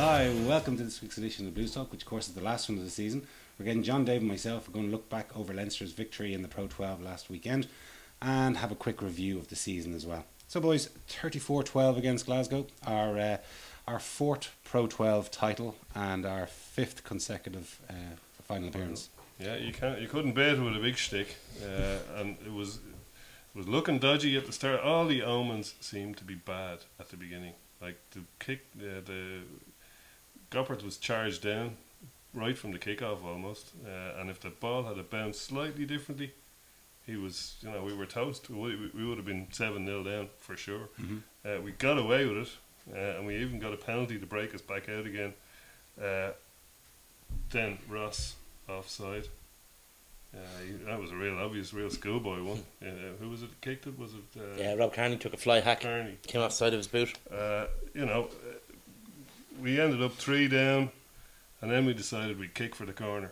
Hi, welcome to this week's edition of Blues Talk, which of course is the last one of the season. We're getting John, Dave and myself. We're going to look back over Leinster's victory in the Pro 12 last weekend and have a quick review of the season as well. So boys, 34-12 against Glasgow, our fourth Pro 12 title and our fifth consecutive final appearance. Yeah, you couldn't beat it with a big stick, and it was looking dodgy at the start. All the omens seemed to be bad at the beginning. Like the kick, the Goppert was charged down right from the kickoff almost, and if the ball had bounced slightly differently, he was, we were toast. We would have been 7-0 down for sure. Mm-hmm. We got away with it, and we even got a penalty to break us back out again. Then Ross offside. That was a real obvious, real schoolboy one. Who was it that kicked it? Was it? Rob Carney took a fly hack. Carney came offside of his boot. We ended up 3 down, and then we decided we'd kick for the corner.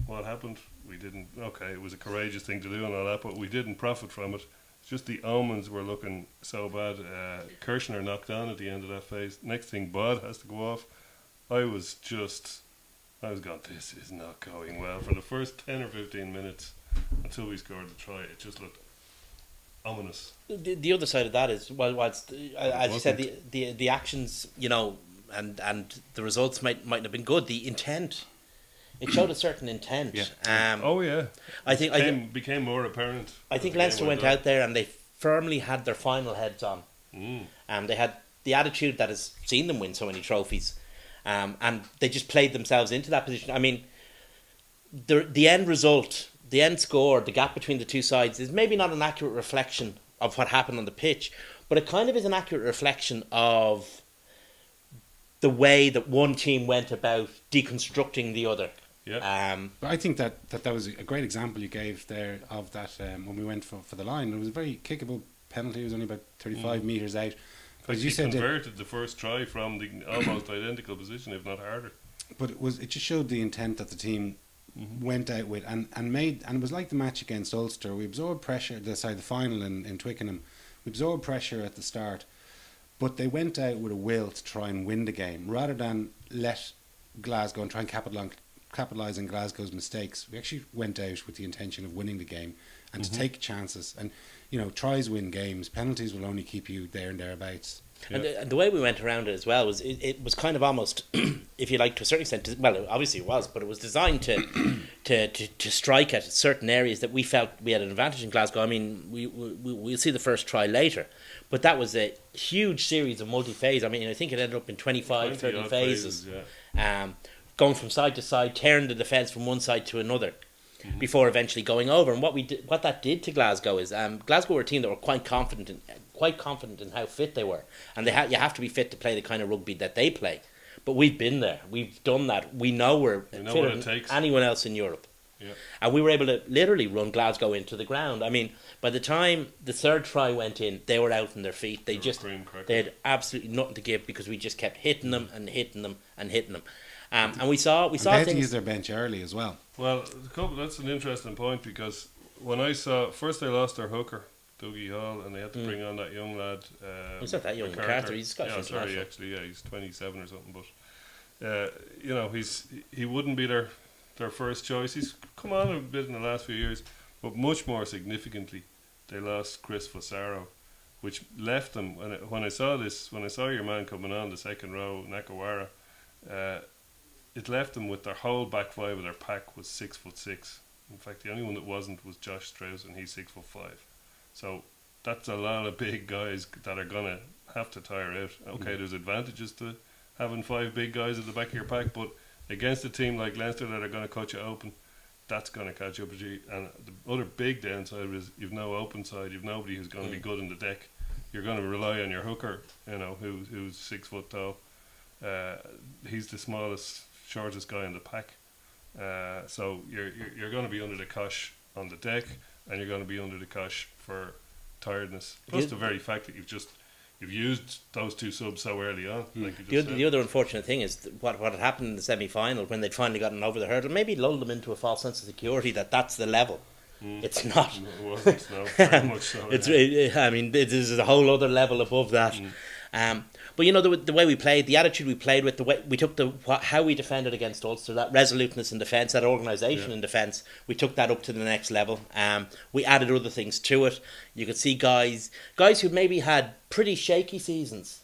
What happened? We didn't. Okay, it was a courageous thing to do and all that, but we didn't profit from it. It's just the omens were looking so bad. Kirshner knocked on at the end of that phase. Next thing, Bod has to go off. I was going, this is not going well. For the first 10 or 15 minutes until we scored the try, it just looked ominous. The other side of that is, as you said, the actions, and the results might have been good. The intent, it showed a certain intent. Yeah. I think became more apparent. I think Leinster went out there and they firmly had their final heads on. They had the attitude that has seen them win so many trophies. And they just played themselves into that position. I mean, the end result, the end score, the gap between the two sides is maybe not an accurate reflection of what happened on the pitch, but it kind of is an accurate reflection of the way that one team went about deconstructing the other. Yeah. But I think that was a great example you gave there of that when we went for the line. It was a very kickable penalty. It was only about 35 metres out. Because you converted the first try from the almost identical position, if not harder. But it just showed the intent that the team went out with and it was like the match against Ulster. We absorbed pressure, the final in Twickenham. We absorbed pressure at the start, but they went out with a will to try and win the game rather than let Glasgow and try and capitalise on Glasgow's mistakes. We actually went out with the intention of winning the game and to take chances. And tries win games. Penalties will only keep you there and thereabouts. Yeah. And the way we went around it as well was it was kind of almost, if you like, to a certain extent. Well, obviously it was, but it was designed to strike at certain areas that we felt we had an advantage in Glasgow. I mean, we'll see the first try later, but that was a huge series of multi-phase. I mean, I think it ended up in 25, 30 phases, going from side to side, tearing the defence from one side to another. Before eventually going over, and what that did to Glasgow is Glasgow were a team that were quite confident in how fit they were, and you have to be fit to play the kind of rugby that they play. But we've been there, we've done that. We know we're fitter than anyone else in Europe, and we were able to literally run Glasgow into the ground. I mean, by the time the third try went in, they were out on their feet. They had absolutely nothing to give because we just kept hitting them and hitting them and hitting them. And we saw they had things. To use their bench early as well. Well, that's an interesting point because when I saw first they lost their hooker Dougie Hall and they had to bring on that young lad. He's not that young, MacArthur. He's Scottish. Yeah, sorry, actually, he's 27 or something. But he wouldn't be their first choice. He's come on a bit in the last few years, but much more significantly, they lost Chris Fosaro, which left them. When I saw your man coming on the second row, Nakawara. It left them with their whole back five of their pack was 6'6". In fact, the only one that wasn't was Josh Strauss, and he's 6'5". So that's a lot of big guys that are gonna have to tire out. Okay, there's advantages to having 5 big guys at the back of your pack, but against a team like Leinster that are gonna cut you open, that's gonna catch up with you. And the other big downside is you've no open side, you've nobody who's gonna be good in the deck. You're gonna rely on your hooker, who's 6 foot tall. He's the shortest guy in the pack, so you're going to be under the cosh on the deck, and you're going to be under the cosh for tiredness. Plus the very fact that you've used those 2 subs so early on. Like the other unfortunate thing is what had happened in the semi-final when they'd finally gotten over the hurdle. Maybe lulled them into a false sense of security that's the level. It's not. No, it wasn't. No, very much so. I mean, this is a whole other level above that. But you know the way we played, the attitude we played with, the way we took how we defended against Ulster, that resoluteness in defence, that organisation in defence, we took that up to the next level. We added other things to it. You could see guys who maybe had pretty shaky seasons,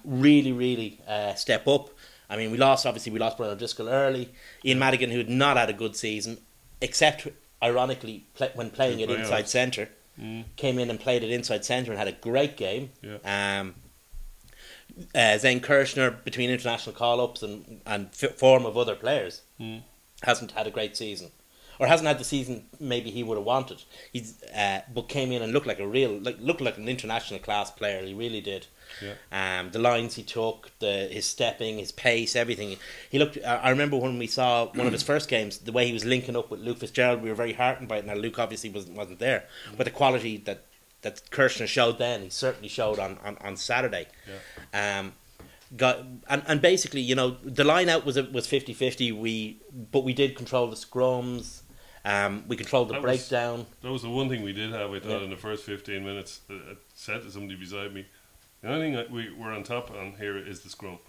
really step up. I mean, we lost Brian O'Driscoll early. Ian Madigan, who had not had a good season, except ironically when playing it inside centre, came in and played it inside centre and had a great game. Zane Kirshner, between international call-ups and form of other players, hasn't had a great season, or hasn't had the season maybe he would have wanted. He's but came in and looked like an international class player. He really did. The lines he took, his stepping, his pace, everything. He looked. I remember when we saw one of his first games, the way he was linking up with Luke Fitzgerald. We were very heartened by it. Now Luke obviously wasn't there, but the quality that Kirshner showed then, he certainly showed on Saturday. And basically, you know, the line out was 50-50. But we did control the scrums. We controlled the breakdown. That was the one thing we did have, I thought, in the first 15 minutes. I said to somebody beside me, the only thing we're on top on here is the scrum.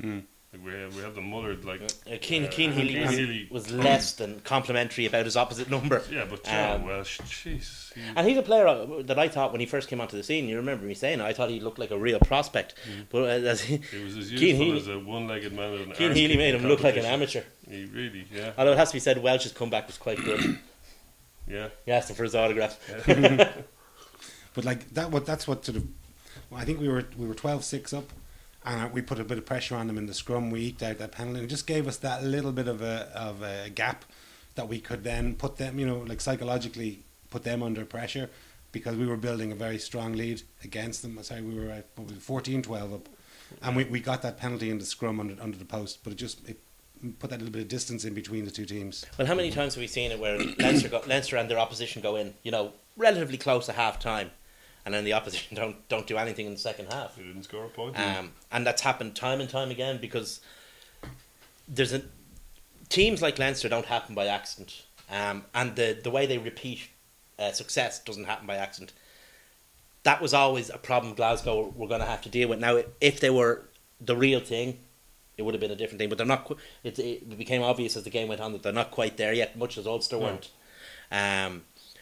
Like we have the mullered, like Keane Healy was less than complimentary about his opposite number. Yeah, but jeez. And he's a player that I thought when he first came onto the scene. You remember me saying I thought he looked like a real prospect, but he was as useful as a one-legged man. With an Keane Healy made him look like an amateur. He really, Although it has to be said, Welch's comeback was quite good. Yeah, he asked him for his autograph. But like that's what sort of. Well, I think we were 12-6 up. And we put a bit of pressure on them in the scrum. We eked out that penalty, and it just gave us that little bit of a gap that we could then put them, you know, like psychologically put them under pressure, because we were building a very strong lead against them. Sorry, we were 14-12 up, and we got that penalty in the scrum under the post, but it put that little bit of distance in between the two teams. Well, how many times have we seen it where Leinster and their opposition go in, you know, relatively close at half time, and then the opposition don't do anything in the second half. They didn't score a point. And that's happened time and time again, because teams like Leinster don't happen by accident. And the way they repeat success doesn't happen by accident. That was always a problem Glasgow were going to have to deal with. Now, if they were the real thing, it would have been a different thing. But they're not. It became obvious as the game went on that they're not quite there yet, much as Ulster weren't.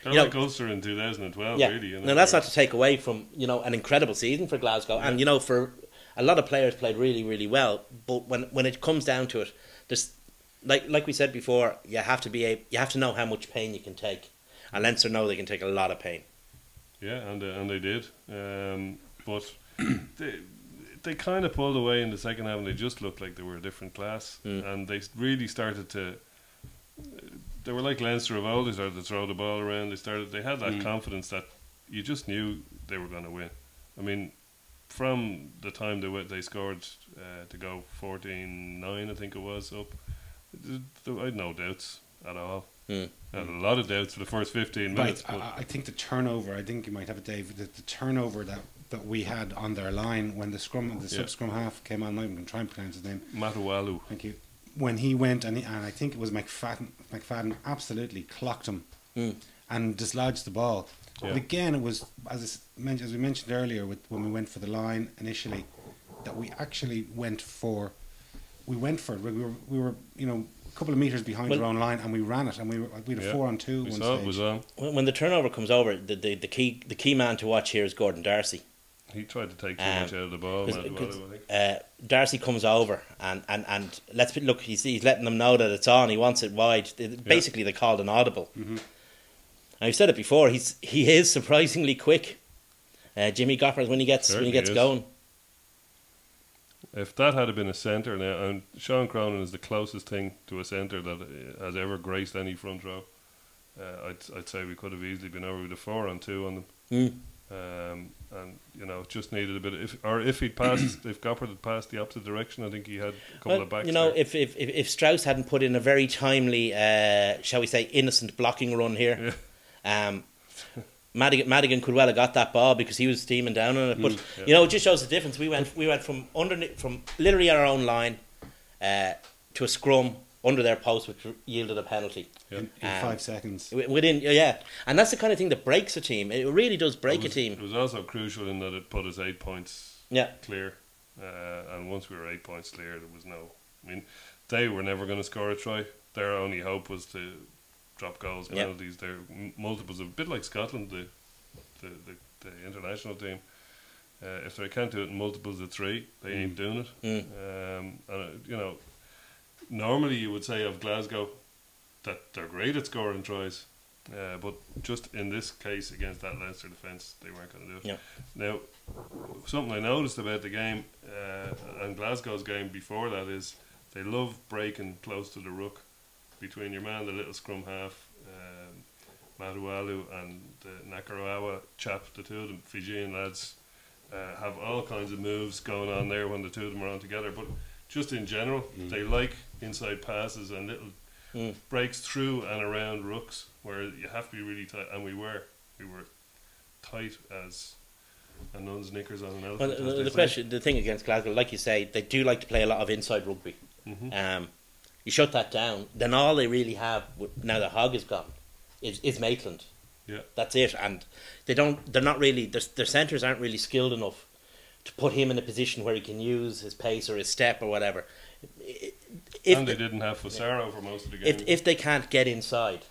They're like Ulster in 2012, really. Now, that's not to take away from, you know, an incredible season for Glasgow. And, you know, for a lot of players played really, really well. But when it comes down to it, there's like we said before, you have to know how much pain you can take. And Leinster know they can take a lot of pain. Yeah, and they did. But they kind of pulled away in the second half, and they just looked like they were a different class. And they really started to. They were like Leinster of old. They started to throw the ball around. They had that confidence that you just knew they were going to win. I mean, from the time they scored to go 14-9, I think it was, up, I had no doubts at all. I had a lot of doubts for the first 15 minutes. But I think the turnover, I think you might have it, Dave, the turnover that we had on their line when the sub-scrum half came on, I'm going to try and pronounce his name. Matawalu. Thank you. When he went, and I think it was McFadden absolutely clocked him and dislodged the ball. But again, it was, as we mentioned earlier, when we went for the line initially, that we actually went for it. We were you know, a couple of metres behind our own line, and we ran it, and we had a 4-on-2 one stage. It was on. When the turnover comes over, the key man to watch here is Gordon Darcy. He tried to take too much out of the ball. Darcy comes over and look. He's letting them know that it's on. He wants it wide. Basically, they called an audible. I've said it before. He is surprisingly quick. Jimmy Goppers when he gets going. If that had been a centre now, and Sean Cronin is the closest thing to a centre that has ever graced any front row, I'd say we could have easily been over with a 4-on-2 on them. And you know, just needed a bit if he'd passed, if Goppert had passed the opposite direction, I think he had a couple of backs. You know, there. if Strauss hadn't put in a very timely, shall we say, innocent blocking run here, Madigan could well have got that ball because he was steaming down on it. But you know, it just shows the difference. We went from literally our own line to a scrum under their post, which yielded a penalty in 5 seconds. Within, and that's the kind of thing that breaks a team. It really does break a team. It was also crucial in that it put us 8 points clear. and once we were 8 points clear, there was no. I mean, they were never going to score a try. Their only hope was to drop goals, penalties. They're multiples of a bit like Scotland, the international team. If they can't do it in multiples of 3, they ain't doing it. And you know, normally you would say of Glasgow that they're great at scoring tries, but just in this case against that Leinster defence, they weren't going to do it. Yeah. Now, something I noticed about the game and Glasgow's game before that is they love breaking close to the ruck between your man, the little scrum half, Matawalu, and the Nakarawa chap, the two of them, Fijian lads, have all kinds of moves going on there when the two of them are on together. But just in general, they like inside passes and little breaks through and around rucks where you have to be really tight. And we were tight as a nun's knickers on an elephant. Well, the thing against Glasgow, like you say, they do like to play a lot of inside rugby. You shut that down, then all they really have now that Hogg is gone is Maitland. Yeah, that's it. And they're not really, their centres aren't really skilled enough to put him in a position where he can use his pace or his step or whatever. And they didn't have Fusaro for most of the game. If they can't get inside,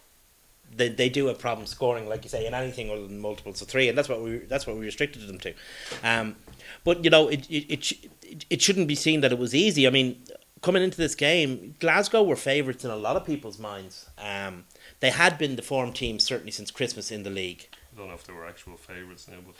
they do have problems scoring, like you say, in anything other than multiples of 3, and that's what we restricted them to. But you know, it shouldn't be seen that it was easy. I mean, coming into this game, Glasgow were favourites in a lot of people's minds. They had been the form team certainly since Christmas in the league. I don't know if they were actual favourites now, but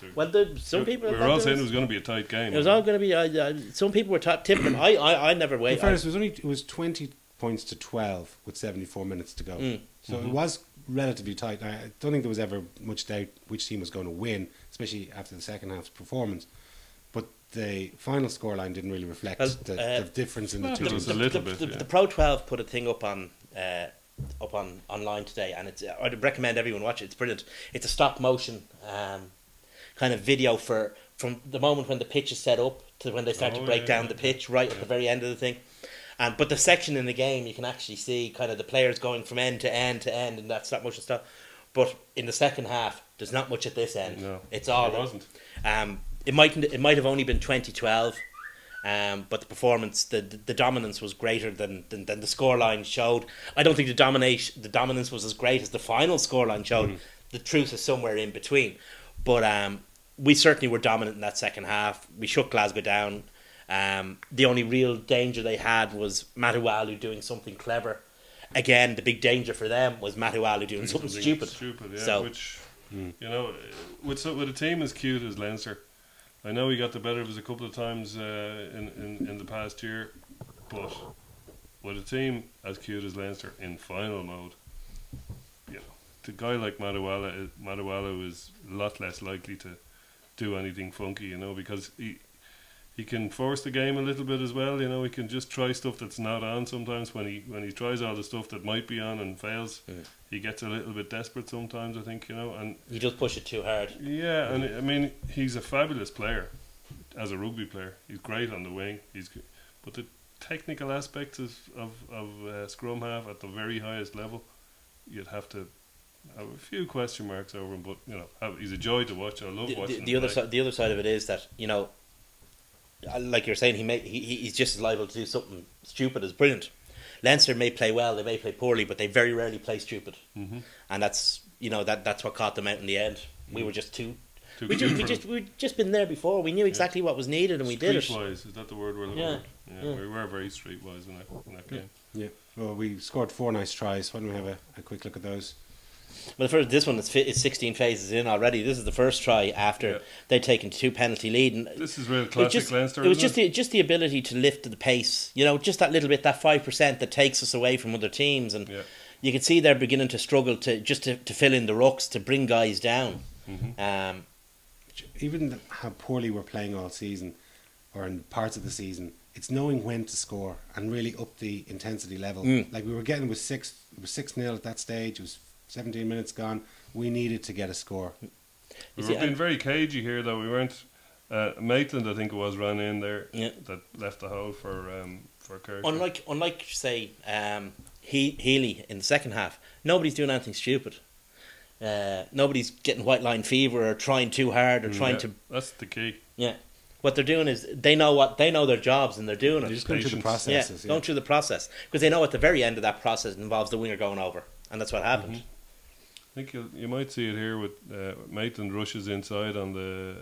some people. We were all saying it was going to be a tight game. It was all going to be. Some people were tipping them. I never waited. In fairness, it was 20 points to 12 with 74 minutes to go. So it was relatively tight. I don't think there was ever much doubt which team was going to win, especially after the second half's performance. But the final scoreline didn't really reflect the difference in the two teams. The Pro 12 put a thing up on online today, and I'd recommend everyone watch it. It's brilliant. It's a stop motion kind of video from the moment when the pitch is set up to when they start to break down the pitch, right at the very end of the thing. But the section in the game, you can actually see kind of the players going from end to end to end, and that stop motion stuff. But in the second half, there's not much at this end. No, it's all. There wasn't. It might have only been 2012. But the performance, the dominance was greater than the scoreline showed. I don't think the dominance was as great as the final scoreline showed. The truth is somewhere in between. But we certainly were dominant in that second half. We shut Glasgow down. The only real danger they had was Matawalu doing something clever. Again, the big danger for them was Matawalu doing something stupid. Yeah. So, which, you know, with a team as cute as Leinster, I know he got the better of us a couple of times in the past year, but with a team as cute as Leinster in final mode, you know, the guy like Matawalu is a lot less likely to do anything funky, you know, because he can force the game a little bit as well, you know. He can just try stuff that's not on sometimes. When he tries all the stuff that might be on and fails, he gets a little bit desperate sometimes, I think, you know. And he just push it too hard. Yeah, and I mean, he's a fabulous player as a rugby player. He's great on the wing. But the technical aspects of scrum half at the very highest level, you'd have to have a few question marks over him. But you know, he's a joy to watch. I love watching. The other side of it is that, you know, like you're saying, he's just as liable to do something stupid as brilliant. Leinster may play well, they may play poorly, but they very rarely play stupid, and that's, you know, that's what caught them out in the end. We were just we'd just been there before. We knew exactly what was needed, and we did it. Streetwise, is that the word we're looking for? Yeah, we were very streetwise in that game. Yeah, well, we scored 4 nice tries. Why don't we have a quick look at those? Well, this one is 16 phases in already. This is the first try after they'd taken 2 penalty lead. And this is real classic Leinster. It was just the ability to lift the pace. You know, just that little bit, that 5% that takes us away from other teams. And you can see they're beginning to struggle to fill in the rucks, to bring guys down. Even how poorly we're playing all season, or in parts of the season, it's knowing when to score and really up the intensity level. Like we were getting, it was 6-0 at that stage. It was 17 minutes gone. We needed to get a score. We were being very cagey here, though. We weren't. Maitland, I think it was, ran in there that left the hole for Kirk. Unlike say Healy in the second half, nobody's doing anything stupid. Nobody's getting white line fever or trying too hard or trying to. That's the key. Yeah. what they're doing is they know their jobs and they're doing They're it. just going through the Patience. processes. Going through the process because they know at the very end of that process it involves the winger going over, and that's what happened. I think you might see it here with Maitland rushes inside on the.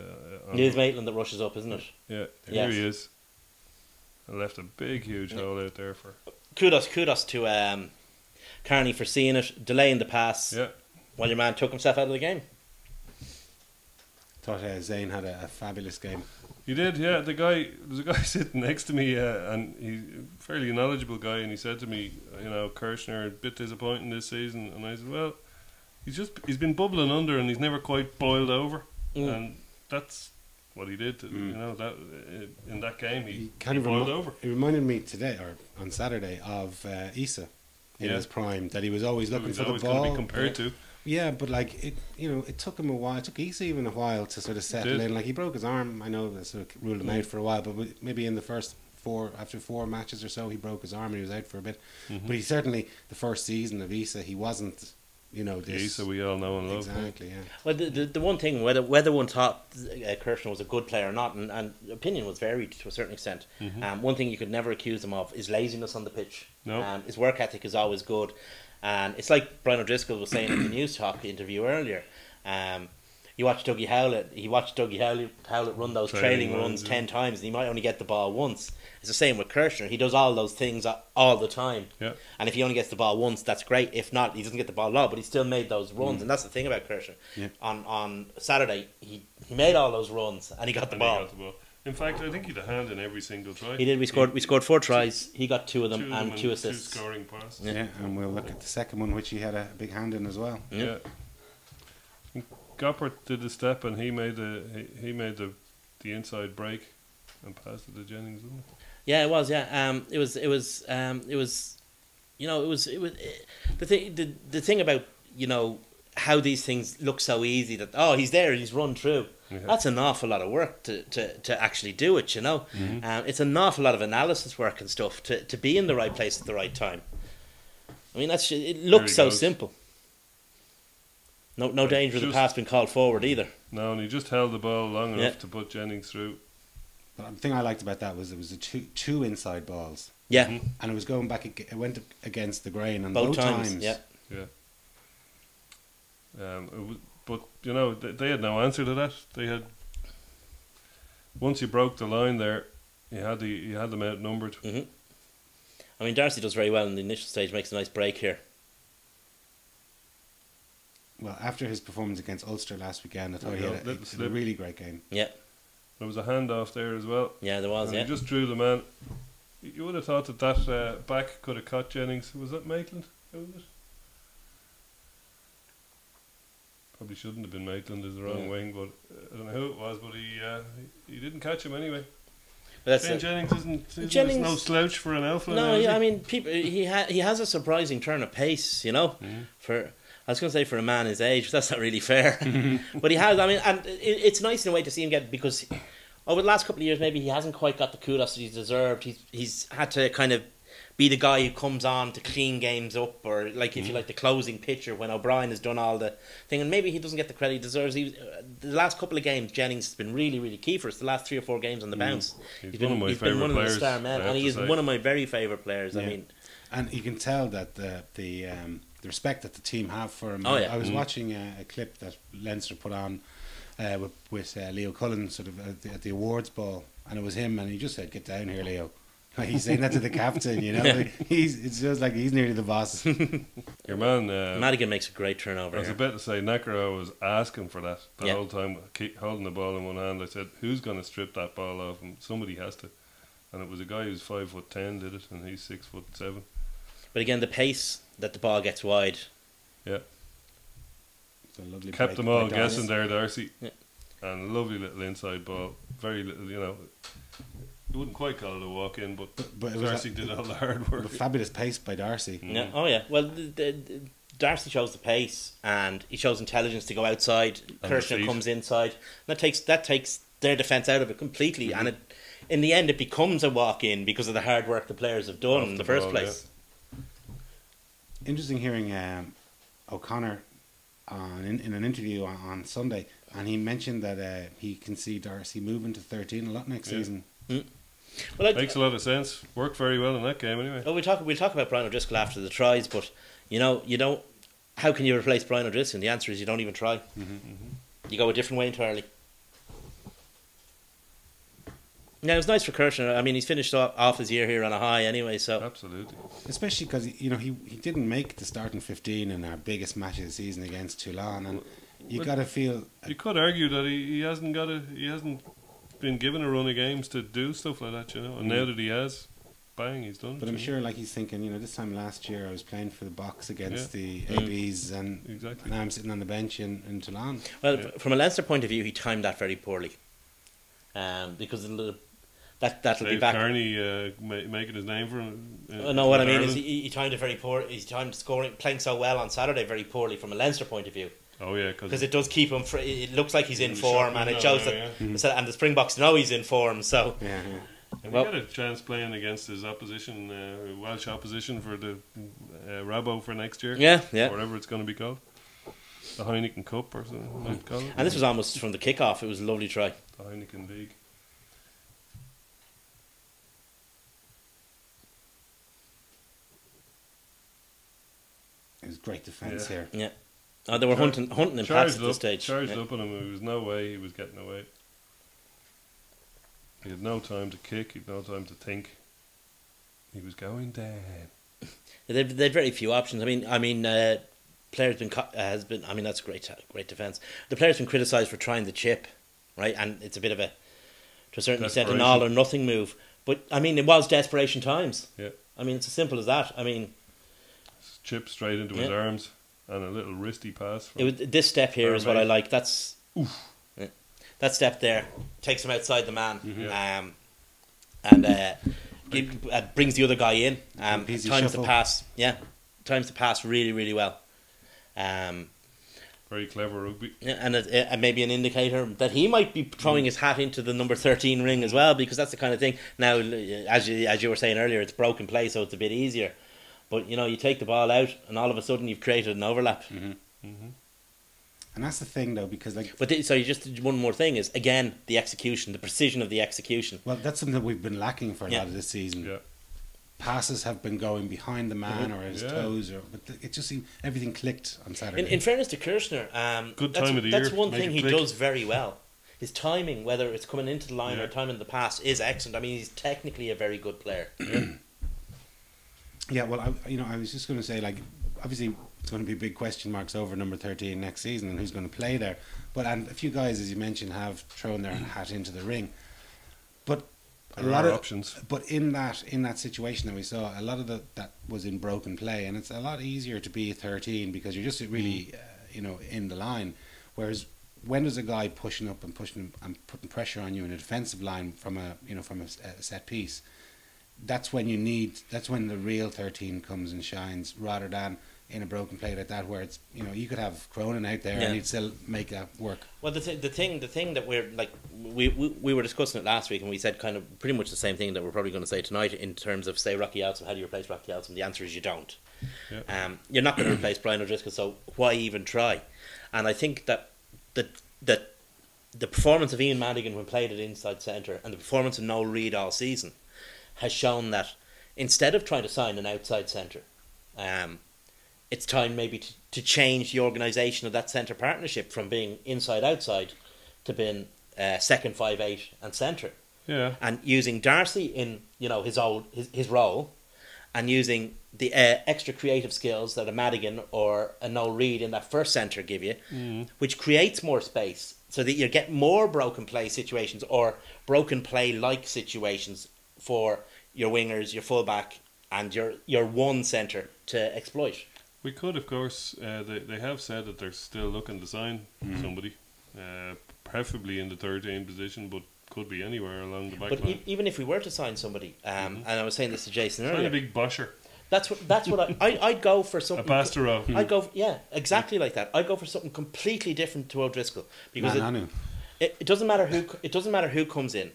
It is Maitland that rushes up, isn't it? Yeah, Yes. here he is. And left a big, huge hole out there for. Kudos to Carney for seeing it, delaying the pass Yeah, while your man took himself out of the game. Thought Zane had a fabulous game. he did. Yeah, there's a guy sitting next to me, and he's a fairly knowledgeable guy, and he said to me, Kirshner a bit disappointing this season, and I said, well, he's been bubbling under, and he's never quite boiled over, and that's what he did. That in that game he kind of boiled over. It reminded me today or on Saturday of Issa in his prime, that he was always looking He's for the always ball. going to be compared to. Yeah, but like it took him a while. It took Issa even a while to sort of settle in. Like he broke his arm. I know that sort of ruled him out for a while, but maybe in the first after 4 matches or so, he broke his arm and he was out for a bit. But he certainly, the first season of Issa, he wasn't. This Issa we all know and love. exactly. Yeah. Well, the one thing, whether one thought Kirshner was a good player or not, and opinion was varied to a certain extent. One thing you could never accuse him of is laziness on the pitch. No. His work ethic is always good, and it's like Brian O'Driscoll was saying in the News Talk interview earlier. You watch Dougie Howlett. He watched Dougie Howlett run those trailing runs 10 times, and he might only get the ball once. It's the same with Kirshner. He does all those things all the time. Yeah. And if he only gets the ball once, that's great. If not, he doesn't get the ball a lot, but he still made those runs. And that's the thing about Kirshner. Yeah. On Saturday, he made all those runs, and he got the ball. In fact, I think he had a hand in every single try. He did. We scored 4 tries. He got 2 of them and 2 assists. 2 scoring passes. Yeah, and we'll look at the second one, which he had a big hand in as well. Yeah. Goppert did the step, and he made the inside break and passed it to Jennings, wasn't it? Yeah, it was. Yeah, it was. The thing about how these things look so easy, that he's there, he's run through. Yeah. That's an awful lot of work to actually do it. It's an awful lot of analysis work and stuff to be in the right place at the right time. I mean, it looks so simple. No danger of the pass being called forward either. No, and he just held the ball long enough to put Jennings through. But the thing I liked about that was it was the two inside balls. Yeah. And it was going back. It went against the grain on both both times. times. Yeah. But they had no answer to that. They had, once you broke the line there, you had them outnumbered. I mean, Darcy does very well in the initial stage. Makes a nice break here. Well, after his performance against Ulster last weekend, I thought he had a really great game. Yeah. There was a handoff there as well. Yeah, there was. And Yeah. he just drew the man. You would have thought that back could have caught Jennings. Was that Maitland? Who was it? Probably shouldn't have been Maitland as the wrong wing, but I don't know who it was. But he didn't catch him anyway. Shane Jennings isn't Jennings, no slouch for an alpha. No, yeah, I mean, he has a surprising turn of pace. I was going to say for a man his age, but that's not really fair. But he has. I mean, and it's nice in a way to see him get, because over the last couple of years, maybe he hasn't quite got the kudos that he's deserved. He's had to kind of be the guy who comes on to clean games up, or like if you like the closing pitcher when O'Brien has done all the thing, and maybe he doesn't get the credit he deserves. The last couple of games, Jennings has been really, really key for us. The last 3 or 4 games on the bounce, he's been one of the star men, and he is one of my very favourite players. Yeah. I mean, and you can tell that the respect that the team have for him. Oh, yeah. I was watching a clip that Leinster put on with Leo Cullen sort of at the awards ball, and it was him, and he just said, "Get down here, Leo." He's saying that to the captain, It's just like he's nearly the boss. Your man Madigan makes a great turnover. I was about to say Nakaro was asking for that the Yeah. whole time, holding the ball in one hand. I said, "Who's going to strip that ball off him? Somebody has to." And it was a guy who's 5'10" did it, and he's 6'7". But again, the pace that the ball gets wide. Yeah. It's a lovely Kept break them all by guessing Darcy. there, Darcy. Yeah. And lovely little inside ball. Very little, you wouldn't quite call it a walk in, but But it was Darcy did all the hard work. a fabulous pace by Darcy. Yeah. Oh yeah. Well, Darcy shows the pace and he shows intelligence to go outside. And the Kirshner feet. comes inside. And that takes their defence out of it completely. And in the end, it becomes a walk in because of the hard work the players have done Off in the the first ball, place. Interesting hearing O'Connor in an interview on Sunday, and he mentioned that he can see Darcy moving to 13 a lot next season. Well, Makes a lot of sense. Worked very well in that game anyway. We'll talk about Brian O'Driscoll after the tries, but you don't. How can you replace Brian O'Driscoll? And the answer is you don't even try. You go a different way entirely. Yeah, it was nice for Kirchner. I mean, he's finished off his year here on a high anyway. So Absolutely. Especially because he didn't make the starting 15 in our biggest match of the season against Toulon, and you got to feel. You could argue that he hasn't been given a run of games to do stuff like that, and now that he has, bang, he's done. But I'm sure, like he's thinking, this time last year I was playing for the box against the ABs, and exactly. now I'm sitting on the bench in Toulon. Well, from a Leinster point of view, he timed that very poorly, because that'll be back. Carney making his name for him. No, what I mean is he timed it very poor. He timed playing so well on Saturday very poorly from a Leinster point of view. Oh yeah, because it does keep him. It looks like he's in form, and it shows that. And the Springboks know he's in form. So yeah. And he had a chance playing against his opposition, Welsh opposition for the Rabo for next year. Yeah. Whatever it's going to be called, the Heineken Cup or something. Might call it. And this was almost from the kick-off. It was a lovely try. The Heineken League. It was great defence here. Yeah. Oh, they were hunting in pats at this stage. Charged up on him. There was no way he was getting away. He had no time to kick. He had no time to think. He was going down. They had very few options. I mean, players has been. I mean, that's great defence. The player's been criticised for trying the chip, right? And it's a bit of to a certain extent, an all or nothing move. But I mean, it was desperation times. Yeah. I mean, it's as simple as that. I mean, chip straight into his arms and a little wristy pass. This step here is what I like. That's that step there takes him outside the man, and brings the other guy in. Times the pass, times the pass really, really well. Very clever rugby. Yeah, and maybe an indicator that he might be throwing his hat into the number 13 ring as well, because that's the kind of thing. Now, as you were saying earlier, it's broken play, so it's a bit easier. But you take the ball out, and all of a sudden you've created an overlap. And that's the thing, though, because just one more thing is, again, the execution, the precision of the execution. Well, that's something that we've been lacking for a lot of this season. Yeah. Passes have been going behind the man or his toes, but it just seemed everything clicked on Saturday. In fairness to Kirchner, good time of the year. That's one thing he does very well. His timing, whether it's coming into the line or timing the pass, is excellent. I mean, he's technically a very good player. Yeah, well, I was just going to say, obviously, it's going to be big question marks over number 13 next season and who's going to play there. And a few guys, as you mentioned, have thrown their hat into the ring. But there are options. But in that situation that we saw, a lot of that was in broken play, and it's a lot easier to be 13 because you're just really, in the line. Whereas when there's a guy pushing up and putting pressure on you in a defensive line from a set piece, that's when the real 13 comes and shines, rather than in a broken play like that, where it's you could have Cronin out there and he'd still make that work. Well, the thing that we're like, we were discussing it last week, and we said kind of pretty much the same thing that we're probably going to say tonight in terms of, say, Rocky Elsom. How do you replace Rocky Elsom? The answer is you don't. You're not going to replace Brian O'Driscoll, so why even try? And I think that the performance of Ian Madigan when played at inside centre and the performance of Noel Reid all season has shown that instead of trying to sign an outside centre, it's time maybe to change the organisation of that centre partnership from being inside-outside to being second 5'8" and centre. Yeah. And using Darcy in his role, and using the extra creative skills that a Madigan or a Noel Reid in that first centre give you, which creates more space so that you get more broken play situations or broken play-like situations for your wingers, your fullback, and your one centre to exploit. We could, of course, they have said that they're still looking to sign somebody, preferably in the 13 position, but could be anywhere along the back line. But even if we were to sign somebody, and I was saying this to Jason earlier, a big busher. That's what I'd go for something. A Pastero. I'd go, exactly like that. I'd go for something completely different to O'Driscoll, because it doesn't matter who comes in.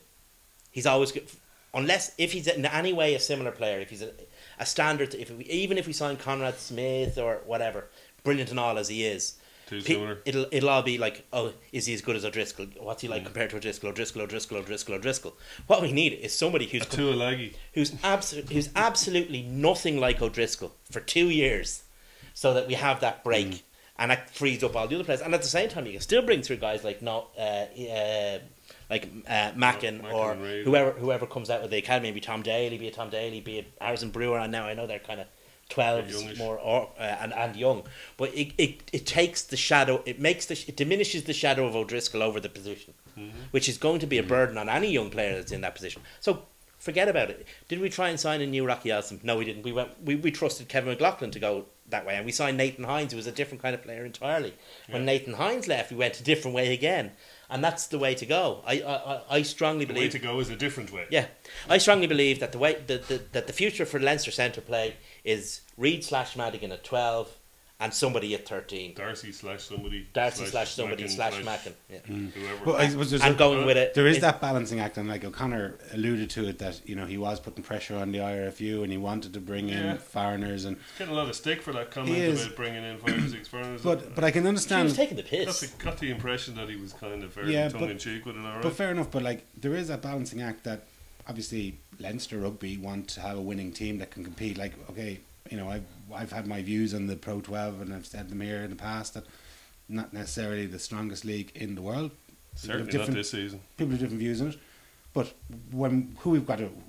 He's always good, unless if he's in any way a similar player. If he's a standard, even if we sign Conrad Smith or whatever, brilliant and all as he is, too sooner. It'll all be like, oh, is he as good as O'Driscoll? What's he like compared to O'Driscoll? O'Driscoll. What we need is somebody who's who's absolutely nothing like O'Driscoll for 2 years, so that we have that break. And that frees up all the other players. And at the same time, you can still bring through guys like Mackin or whoever comes out with the academy. Be it Tom Daly, be it Harrison Brewer. And now I know they're kind of 12s more and young. But it takes the shadow. It diminishes the shadow of O'Driscoll over the position, which is going to be a burden on any young player that's in that position. So forget about it. Did we try and sign a new Rocky Elsom? No, we didn't. We trusted Kevin McLaughlin to go that way, and we signed Nathan Hines, who was a different kind of player entirely. When Nathan Hines left, we went a different way again, and that's the way to go. I strongly believe the way to go is a different way. Yeah, I strongly believe that the future for Leinster centre play is Reid/Madigan at 12 and somebody at 13. Darcy/somebody Mackin. Yeah. Whoever. But I suppose And going with it. There is that balancing act, and like O'Connor alluded to it, that he was putting pressure on the IRFU, and he wanted to bring in foreigners, and getting a lot of stick for that comment about bringing in 5 or 6 foreigners. But I can understand. He was taking the piss. Got the impression that he was kind of very tongue in cheek with it. All right. But fair enough. But like there is that balancing act that obviously Leinster Rugby want to have a winning team that can compete. Like okay. I've had my views on the Pro 12, and I've said them here in the past that not necessarily the strongest league in the world. Certainly not this season. People have different views on it, but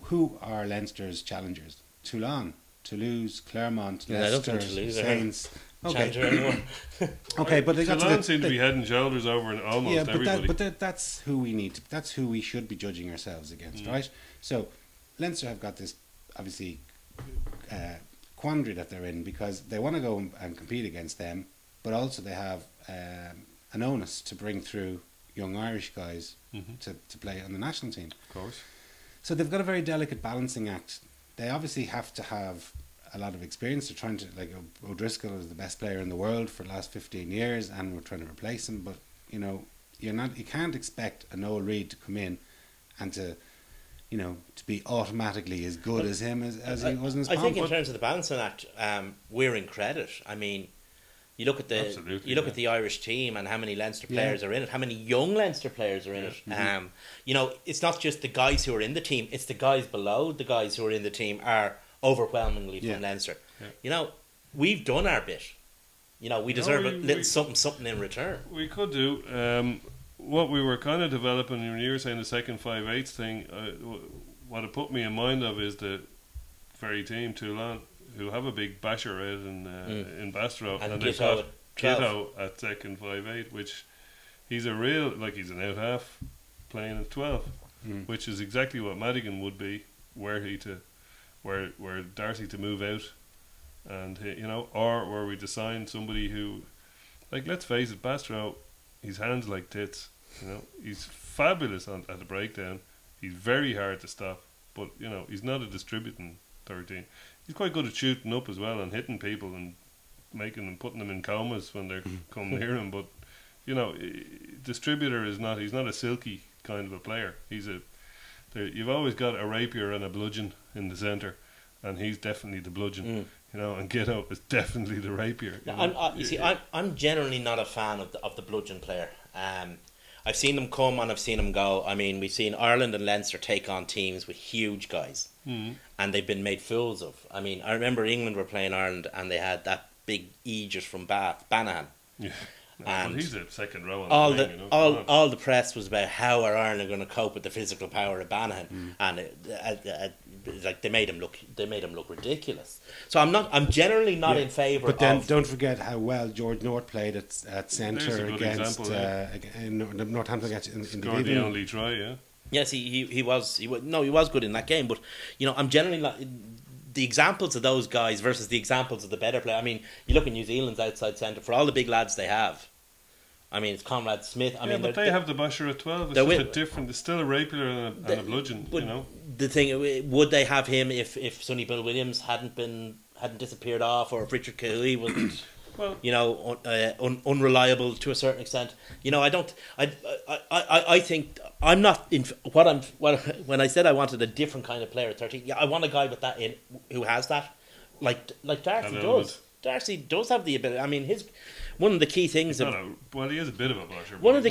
who are Leinster's challengers? Toulon, Toulouse, Clermont, Leicester, Saints. Okay. Okay, but they Toulon seem to be head and shoulders over almost everybody. But that's who we need. That's who we should be judging ourselves against, right? So Leinster have got this obviously. Quandary that they're in, because they want to go and compete against them, but also they have an onus to bring through young Irish guys to play on the national team. Of course. So they've got a very delicate balancing act. They obviously have to have a lot of experience. They're trying to, like O'Driscoll is the best player in the world for the last 15 years, and we're trying to replace him. But you can't expect a Noel Reid to come in and to be automatically as good as him as he was in his I think in terms of the balancing act, we're in credit. I mean, you look at the Irish team and how many Leinster players are in it, how many young Leinster players are in it. It's not just the guys who are in the team; it's the guys below the guys who are in the team are overwhelmingly from Leinster. Yeah. We've done our bit. We deserve a little something in return. We could do. What we were kind of developing when you were saying the second 5/8 thing, what it put me in mind of is the very team Toulon, who have a big basher out in Bastrop, and they've got Kitto at second 5/8, which he's a real, like he's an out half playing at 12, which is exactly what Madigan would be were Darcy to move out, and or were we to sign somebody who, like, let's face it, Bastrop. His hands like tits, He's fabulous at the breakdown. He's very hard to stop, but he's not a distributing 13. He's quite good at shooting up as well and hitting people and putting them in comas when they come near him. But distributor is not. He's not a silky kind of a player. You've always got a rapier and a bludgeon in the centre, and he's definitely the bludgeon. And Gitto is definitely the rapier. I'm generally not a fan of the bludgeon player. I've seen them come and I've seen them go. I mean, we've seen Ireland and Leinster take on teams with huge guys, and they've been made fools of. I mean, I remember England were playing Ireland and they had that big Aegis from Bath, Banahan. Yeah. And he's a second row. All the press was about how are Ireland going to cope with the physical power of Banahan, and they made him look ridiculous. So I'm generally not in favour. But then don't forget how well George North played at centre against in Northampton in the only try. Yeah. Yes, he was good in that game. But I'm generally not. The examples of those guys versus the examples of the better player. I mean, you look at New Zealand's outside centre for all the big lads they have. I mean, it's Conrad Smith. But they have the basher at 12. It's just a different. It's still a rapier and a bludgeon. The thing, would they have him if Sonny Bill Williams hadn't disappeared off, or if Richard Cahoui wasn't, unreliable to a certain extent? I think I'm not in when I said I wanted a different kind of player at 13. Yeah, I want a guy with that who has that, like Darcy does. Darcy does have the ability. I mean, one of the key things He's not well, he is a bit of a blusher. one of the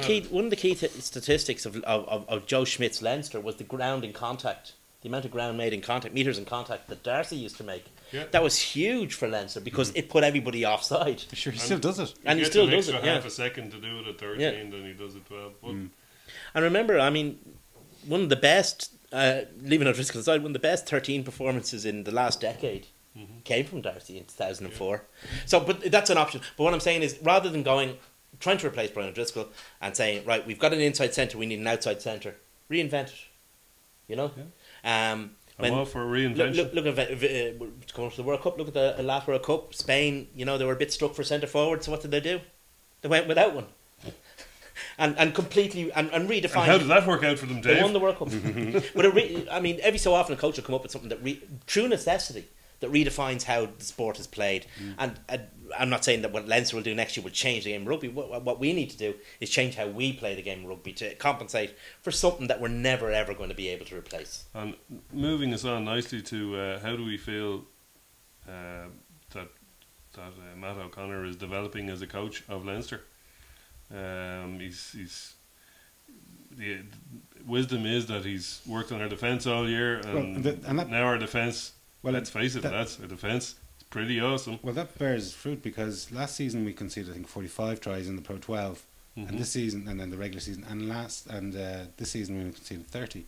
key statistics of Joe Schmidt's Leinster was the ground in contact, the amount of ground made in contact, meters in contact that Darcy used to make. Yeah. That was huge for Leinster because it put everybody offside. Sure, he still does it. And he gets still an does extra it. half a second to do it at 13 than he does at 12. But And remember, I mean, one of the best, leaving O'Driscoll aside, one of the best 13 performances in the last decade came from Darcy in 2004. Yeah. So, but that's an option. But what I'm saying is, rather than trying to replace Brian O'Driscoll and saying, right, we've got an inside centre, we need an outside centre, reinvent it. You know? Yeah. I'm all for reinvention. Look at going to the World Cup. Look at the last World Cup. Spain, you know, they were a bit stuck for centre forward. So what did they do? They went without one, and completely and redefined. And how did that work out for them, Dave? They won the World Cup. But I mean, every so often a coach will come up with something that true necessity that redefines how the sport is played. And I'm not saying that what Leinster will do next year will change the game of rugby. What we need to do is change how we play the game of rugby to compensate for something that we're never ever going to be able to replace. And moving us on nicely to how do we feel that Matt O'Connor is developing as a coach of Leinster? He's the wisdom is that he's worked on our defence all year, and now our defence. Well, let's face it, lads, our defence is pretty awesome. Well, that bears fruit because last season we conceded, I think, 45 tries in the Pro 12, and this season, and then the regular season, and this season we conceded 30.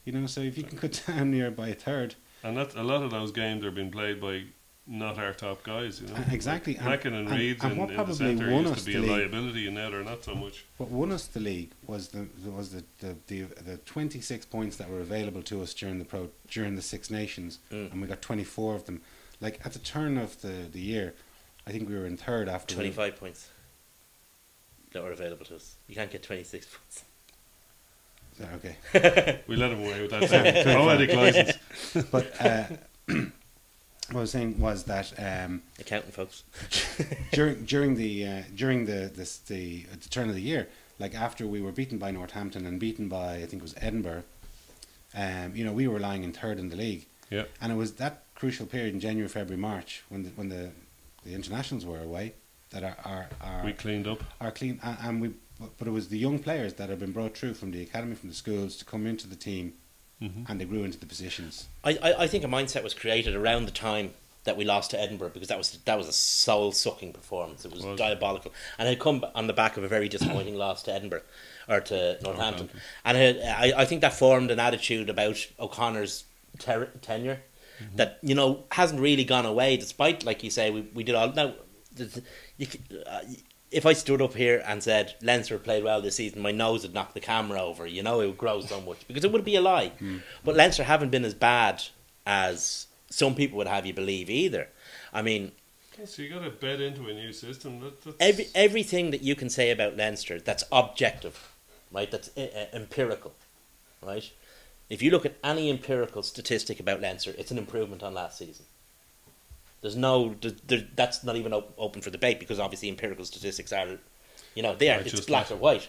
You know, so if you can cut down near by a third, and that a lot of those games are being played by not our top guys, you know. Exactly. Like Mackin and Reid in the centre used to be a liability, and now they're not so much. What won us the league was the 26 points that were available to us during the Six Nations, and we got 24 of them. Like at the turn of the year, I think we were in third after 25 points that were available to us. You can't get 26 points. Okay. We let him away with that poetic license. But what I was saying was that accounting folks during the turn of the year, like after we were beaten by Northampton and beaten by I think it was Edinburgh, you know, we were lying in third in the league. Yeah. And it was that crucial period in January, February, March when the internationals were away that we cleaned up. But it was the young players that had been brought through from the academy, from the schools, to come into the team. And they grew into the positions. I think a mindset was created around the time that we lost to Edinburgh, because that was a soul-sucking performance. It was diabolical, and it had come on the back of a very disappointing loss to Edinburgh or to Northampton. And I think that formed an attitude about O'Connor's tenure that, you know, hasn't really gone away, despite, like you say, we did all. Now, if I stood up here and said Leinster played well this season, my nose would knock the camera over. You know, it would grow so much because it would be a lie. But Leinster haven't been as bad as some people would have you believe either. I mean, so you got to bed into a new system. Everything that you can say about Leinster that's objective, right? That's empirical, right? If you look at any empirical statistic about Leinster, it's an improvement on last season. That's not even open for debate, because obviously empirical statistics are, you know, it's black or white.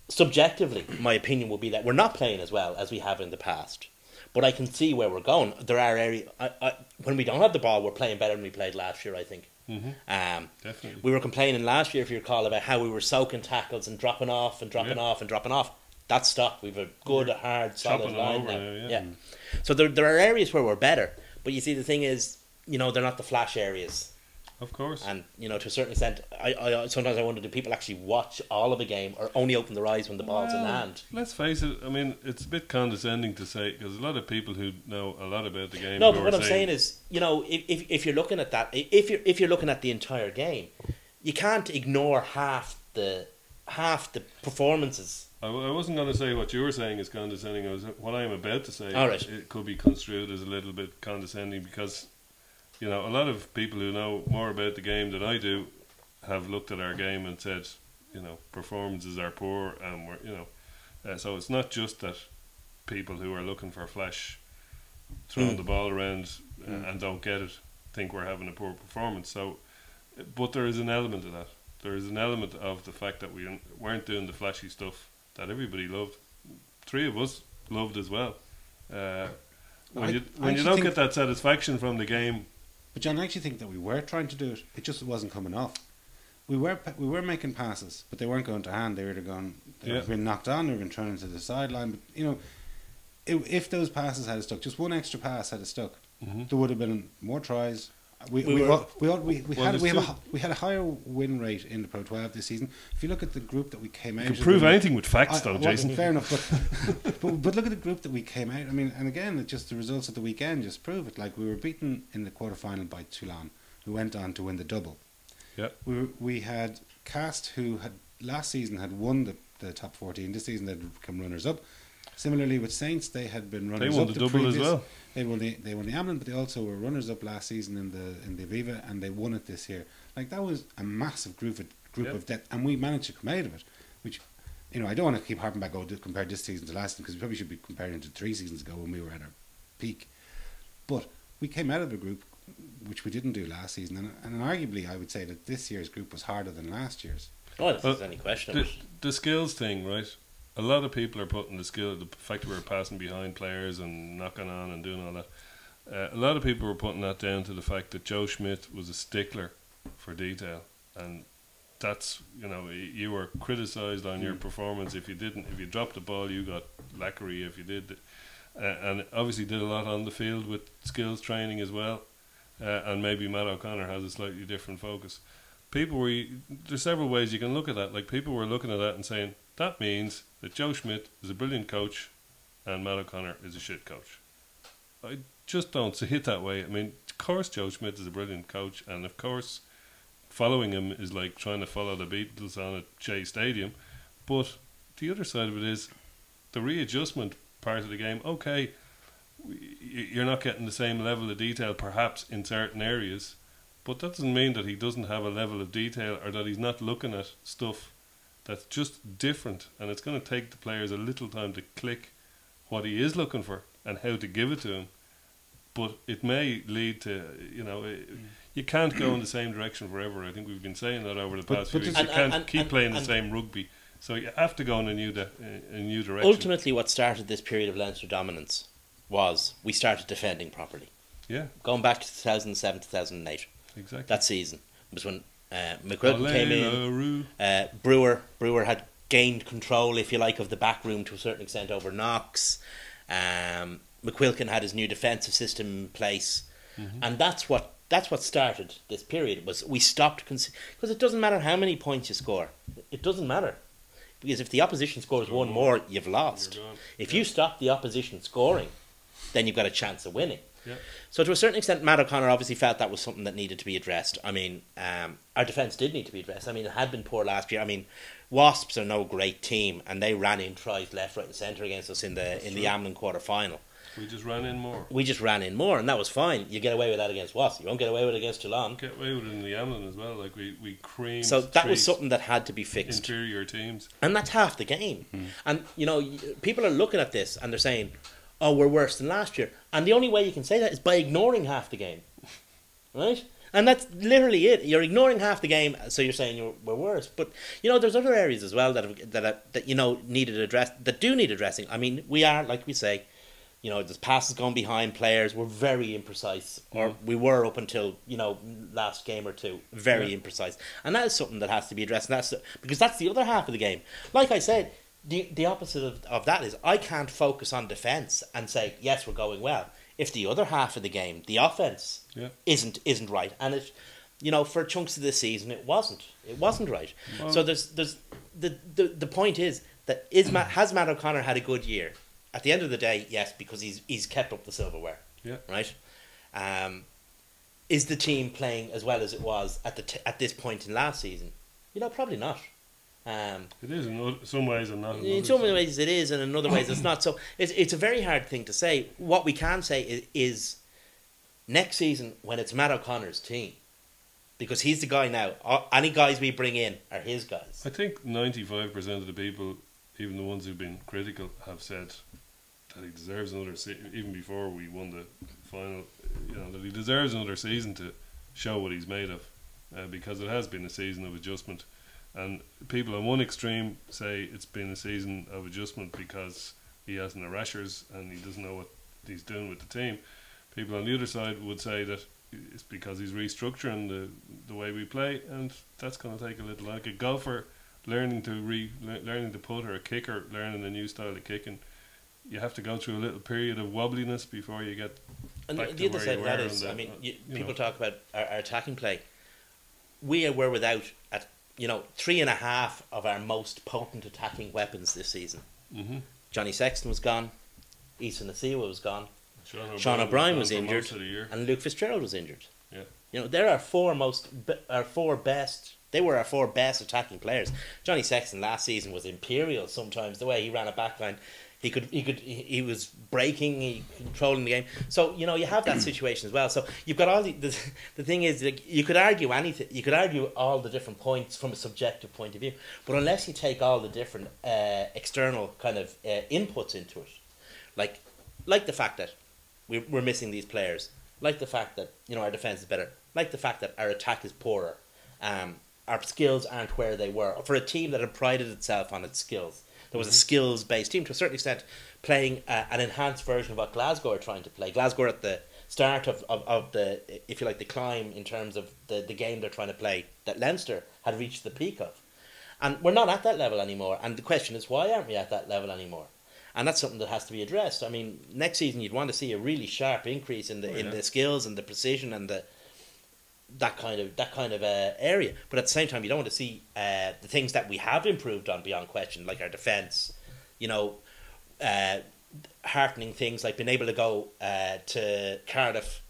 Subjectively, my opinion would be that we're not playing as well as we have in the past, but I can see where we're going. There are areas when we don't have the ball, we're playing better than we played last year, I think. Definitely. We were complaining last year, if you recall, about how we were soaking tackles and dropping off and dropping off and dropping off. That's stopped. We've a good, hard, solid line now. So there are areas where we're better, but you see, the thing is, you know, they're not the flash areas. Of course. And, you know, to a certain extent, I sometimes I wonder, do people actually watch all of a game or only open their eyes when the ball's in hand? Let's face it, I mean, it's a bit condescending to say, because a lot of people who know a lot about the game... No, but what I'm saying is, you know, if you're looking at that, if you're looking at the entire game, you can't ignore half the performances. I wasn't going to say what you were saying is condescending. What I am about to say, all right, it could be construed as a little bit condescending, because... You know, a lot of people who know more about the game than I do have looked at our game and said, you know, performances are poor, and we're, you know, so it's not just that people who are looking for flash, throwing the ball around and don't get it, think we're having a poor performance. So, but there is an element of that. There is an element of the fact that we weren't doing the flashy stuff that everybody loved. Three of us loved as well. When you don't get that satisfaction from the game. But John, I actually think that we were trying to do it. It just wasn't coming off. we were making passes, but they weren't going to hand. They were either going, they were being knocked on, they were being thrown into the sideline. But you know, if those passes had stuck, just one extra pass had stuck, there would have been more tries. We had a higher win rate in the Pro 12 this season. If you look at the group that we came out, you can prove anything with facts, though, Jason. Fair enough, but look at the group that we came out. I mean, and again, it's just the results of the weekend just prove it. Like we were beaten in the quarterfinal by Toulon, who went on to win the double. Yeah, we had Cast, who had last season had won the top 14. This season they'd become runners up. Similarly with Saints, they had been runners up. They won the double as well. They won the Amlin, but they also were runners up last season in the Aviva, and they won it this year. Like that was a massive group of depth, and we managed to come out of it. Which, you know, I don't want to keep harping back compare this season to last season, because we probably should be comparing to 3 seasons ago when we were at our peak. But we came out of the group, which we didn't do last season, and arguably I would say that this year's group was harder than last year's. Oh, there's any question. The skills thing, right? A lot of people are putting the fact that we're passing behind players and knocking on and doing all that. A lot of people were putting that down to the fact that Joe Schmidt was a stickler for detail, and that's, you know, you were criticised on your performance if you dropped the ball, you got lacquery if you did, and obviously did a lot on the field with skills training as well, and maybe Matt O'Connor has a slightly different focus. There's several ways you can look at that. Like people were looking at that and saying that means that Joe Schmidt is a brilliant coach and Matt O'Connor is a shit coach. I just don't see it that way. I mean, of course Joe Schmidt is a brilliant coach, and of course following him is like trying to follow the Beatles on at Shea Stadium, but the other side of it is the readjustment part of the game. Okay, you're not getting the same level of detail perhaps in certain areas, but that doesn't mean that he doesn't have a level of detail or that he's not looking at stuff that's just different, and it's going to take the players a little time to click what he is looking for and how to give it to him. But it may lead to, you know, you can't go in the same direction forever. I think we've been saying that over the past few weeks. You can't keep playing the same rugby, so you have to go in a new direction. Ultimately, what started this period of Leinster dominance was we started defending properly. Yeah, going back to 2007, 2008. Exactly. That season was when McQuilkin came in. Brewer had gained control, if you like, of the back room to a certain extent over Knox. McQuilkin had his new defensive system in place, and that's what started this period. Was we stopped because it doesn't matter how many points you score, it doesn't matter, because if the opposition scores one more, you've lost. If you stop the opposition scoring, then you've got a chance of winning. Yeah. So to a certain extent, Matt O'Connor obviously felt that was something that needed to be addressed. I mean, our defence did need to be addressed. I mean, it had been poor last year. I mean, Wasps are no great team, and they ran in tries left, right and centre against us in the Amlin quarter-final. We just ran in more. And that was fine. You get away with that against Wasps. You won't get away with it against Toulon. Get away with it in the Amlin as well. Like we creamed. So that was something that had to be fixed. Inferior teams. And that's half the game. And, you know, people are looking at this and they're saying, oh, we're worse than last year. And the only way you can say that is by ignoring half the game. Right? And that's literally it. You're ignoring half the game, so you're saying we're worse. But, you know, there's other areas as well that you know, needed that do need addressing. I mean, we are, like we say, you know, there's passes going behind players. We're very imprecise. Or we were up until, you know, last game or two. Very imprecise. And that is something that has to be addressed. And because that's the other half of the game. Like I said, the opposite of that is I can't focus on defence and say, yes, we're going well, if the other half of the game, the offence, isn't right. And it, you know, for chunks of this season, it wasn't right. Well, so there's the point is that has Matt O'Connor had a good year? At the end of the day, yes, because he's kept up the silverware. Yeah. Right. Is the team playing as well as it was at this point in last season? You know, probably not. It is in some ways and not in others. In some ways it is, and in other ways it's not. So it's a very hard thing to say. What we can say is next season, when it's Matt O'Connor's team, because he's the guy now, any guys we bring in are his guys. I think 95% of the people, even the ones who've been critical, have said that he deserves another season, even before we won the final, you know, that he deserves another season to show what he's made of, because it has been a season of adjustment. And people on one extreme say it's been a season of adjustment because he hasn't the rashers and he doesn't know what he's doing with the team. People on the other side would say that it's because he's restructuring the way we play, and that's going to take a little. Like a golfer learning to putt, or a kicker learning a new style of kicking, you have to go through a little period of wobbliness before you get. And back the to other where side you of that were is, and I mean, people know. talk about our attacking play. We were without, at 3.5 of our most potent attacking weapons this season. Mm-hmm. Johnny Sexton was gone, Issa Nasiwa was gone, Sean O'Brien was gone for injured, most of the year. and Luke Fitzgerald was injured. Yeah. They're our four best. They were our four best attacking players. Johnny Sexton last season was imperial. Sometimes the way he ran a backline, he was breaking, controlling the game. So you have that situation as well. So you've got all the thing is, like, you could argue anything. You could argue all the different points from a subjective point of view, but unless you take all the different external kind of inputs into it, like the fact that we're missing these players, like the fact that our defense is better, like the fact that our attack is poorer, our skills aren't where they were for a team that had prided itself on its skills. There was a skills-based team, to a certain extent, playing an enhanced version of what Glasgow are trying to play. Glasgow are at the start of the, if you like, the climb in terms of the game they're trying to play, that Leinster had reached the peak of. And we're not at that level anymore. And the question is, why aren't we at that level anymore? And that's something that has to be addressed. I mean, next season you'd want to see a really sharp increase in the skills and the precision and that kind of area. But at the same time, you don't want to see the things that we have improved on beyond question, like our defence. Heartening things like being able to go to Cardiff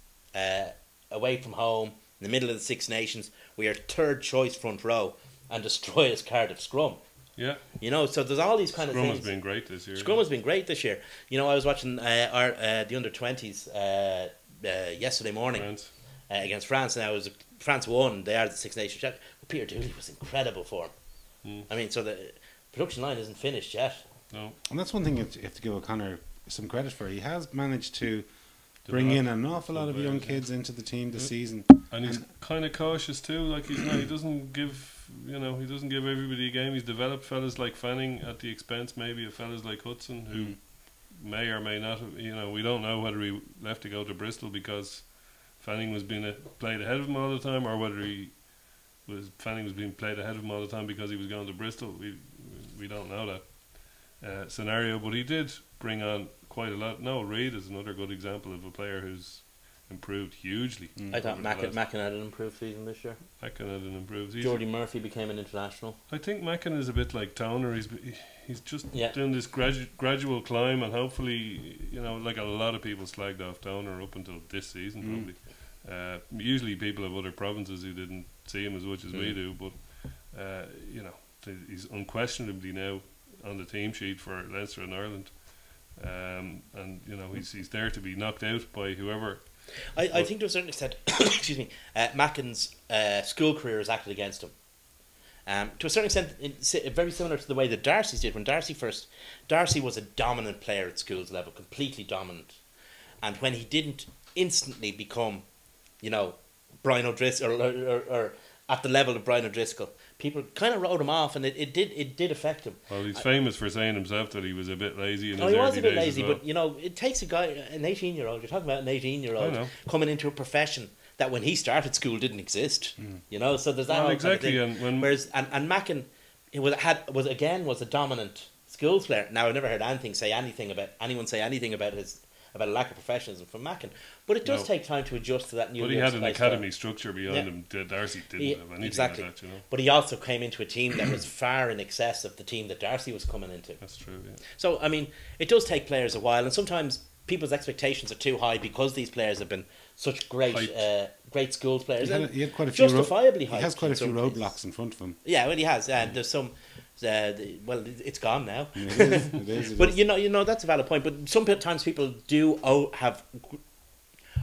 away from home in the middle of the Six Nations. We are third choice front row and destroy us Cardiff scrum. Yeah. So there's all these kind of things. Scrum has been great this year. Scrum has been great this year. I was watching the under-20s yesterday morning. France. Against France. Now France won. They are the Six Nations champions. But Peter Dooley was incredible for him. I mean, so the production line isn't finished yet. No. And that's one thing you have to give O'Connor some credit for. He has managed to bring in an awful lot of young kids into the team this season. And he's kind of cautious too. Like he doesn't give everybody a game. He's developed fellas like Fanning at the expense maybe of fellas like Hudson, who may or may not have. We don't know whether he left to go to Bristol because Fanning was being played ahead of him all the time, or whether Fanning was being played ahead of him all the time because he was going to Bristol. We don't know that scenario, but he did bring on quite a lot. Noel Reid is another good example of a player who's improved hugely. I thought Mackin had an improved season this year. Mackin had an improved season. Jordy Murphy became an international. I think Mackin is a bit like Toner. He's just doing this gradual climb, and hopefully, like a lot of people slagged off Toner up until this season, probably. Usually people of other provinces who didn't see him as much as we do, but he's unquestionably now on the team sheet for Leinster and Ireland, and he's there to be knocked out by whoever. I think to a certain extent, excuse me, Mackin's school career has acted against him. To a certain extent, it's very similar to the way that Darcy's did. When Darcy was a dominant player at schools level, completely dominant, and when he didn't instantly become, Brian O'Driscoll or at the level of Brian O'Driscoll, people kind of wrote him off, and it did affect him. Well, he's famous for saying himself that he was a bit lazy in his he was early a bit days lazy, as well. but it takes a guy, an 18-year-old. You're talking about an 18-year-old coming into a profession that when he started school didn't exist. So there's that. Well, whole exactly, kind of thing. and whereas and Mackin was a dominant skills player. Now I've never heard anyone say anything about a lack of professionalism from Mackin, but it does take time to adjust to that new. But he had an academy structure behind him. Darcy didn't have anything exactly. like that, But he also came into a team that was far in excess of the team that Darcy was coming into. That's true. Yeah. So I mean, it does take players a while, and sometimes people's expectations are too high because these players have been such great schools players. He had quite a few justifiably high. He has quite a few roadblocks in front of him. Yeah, well, he has, and there's some. It's gone now. It is, but that's a valid point. But sometimes people do have